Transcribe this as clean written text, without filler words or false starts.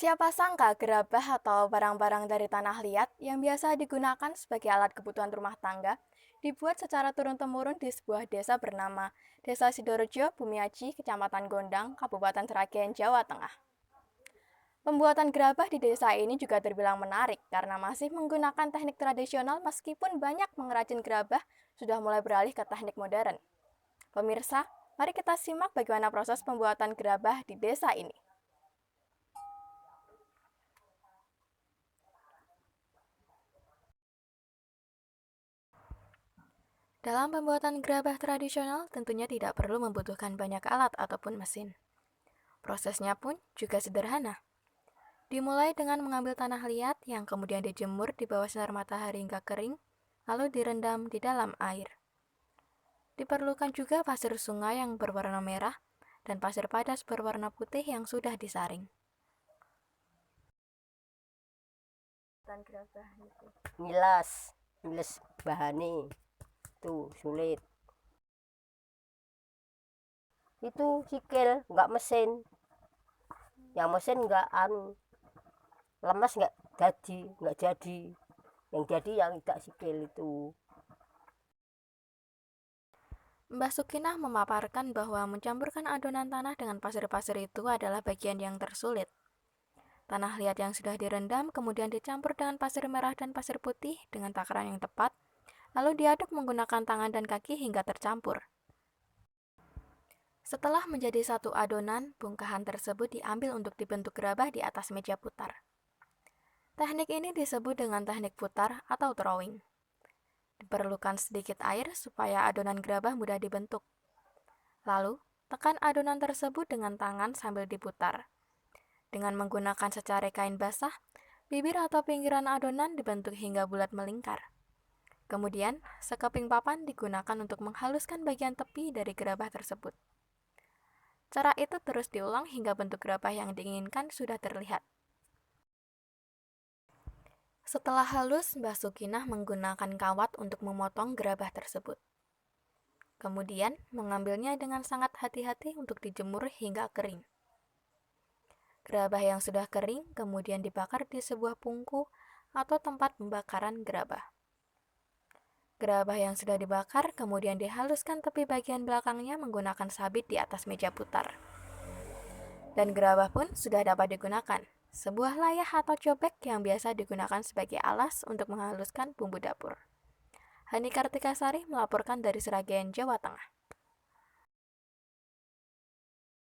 Siapa sangka gerabah atau barang-barang dari tanah liat yang biasa digunakan sebagai alat kebutuhan rumah tangga dibuat secara turun-temurun di sebuah desa bernama Desa Sidorejo, Bumiaji, Kecamatan Gondang, Kabupaten Seragen, Jawa Tengah. Pembuatan gerabah di desa ini juga terbilang menarik karena masih menggunakan teknik tradisional meskipun banyak pengrajin gerabah sudah mulai beralih ke teknik modern. Pemirsa, mari kita simak bagaimana proses pembuatan gerabah di desa ini. Dalam pembuatan gerabah tradisional tentunya tidak perlu membutuhkan banyak alat ataupun mesin. Prosesnya pun juga sederhana. Dimulai dengan mengambil tanah liat yang kemudian dijemur di bawah sinar matahari hingga kering, lalu direndam di dalam air. Diperlukan juga pasir sungai yang berwarna merah dan pasir padas berwarna putih yang sudah disaring. Ngilas ngilas bahane itu sulit. Itu sikil nggak mesin, yang mesin nggak lemas, nggak jadi, yang jadi yang tidak sikil itu. Mbah Sukinah memaparkan bahwa mencampurkan adonan tanah dengan pasir-pasir itu adalah bagian yang tersulit. Tanah liat yang sudah direndam kemudian dicampur dengan pasir merah dan pasir putih dengan takaran yang tepat, lalu diaduk menggunakan tangan dan kaki hingga tercampur. Setelah menjadi satu adonan, bongkahan tersebut diambil untuk dibentuk gerabah di atas meja putar. Teknik ini disebut dengan teknik putar atau throwing. Diperlukan sedikit air supaya adonan gerabah mudah dibentuk. Lalu, tekan adonan tersebut dengan tangan sambil diputar. Dengan menggunakan secari kain basah, bibir atau pinggiran adonan dibentuk hingga bulat melingkar. Kemudian, sekeping papan digunakan untuk menghaluskan bagian tepi dari gerabah tersebut. Cara itu terus diulang hingga bentuk gerabah yang diinginkan sudah terlihat. Setelah halus, Mbah Sukinah menggunakan kawat untuk memotong gerabah tersebut. Kemudian, mengambilnya dengan sangat hati-hati untuk dijemur hingga kering. Gerabah yang sudah kering kemudian dibakar di sebuah pungku atau tempat pembakaran gerabah. Gerabah yang sudah dibakar kemudian dihaluskan tepi bagian belakangnya menggunakan sabit di atas meja putar. Dan gerabah pun sudah dapat digunakan, sebuah layah atau cobek yang biasa digunakan sebagai alas untuk menghaluskan bumbu dapur. Hani Kartikasari melaporkan dari Seragen, Jawa Tengah.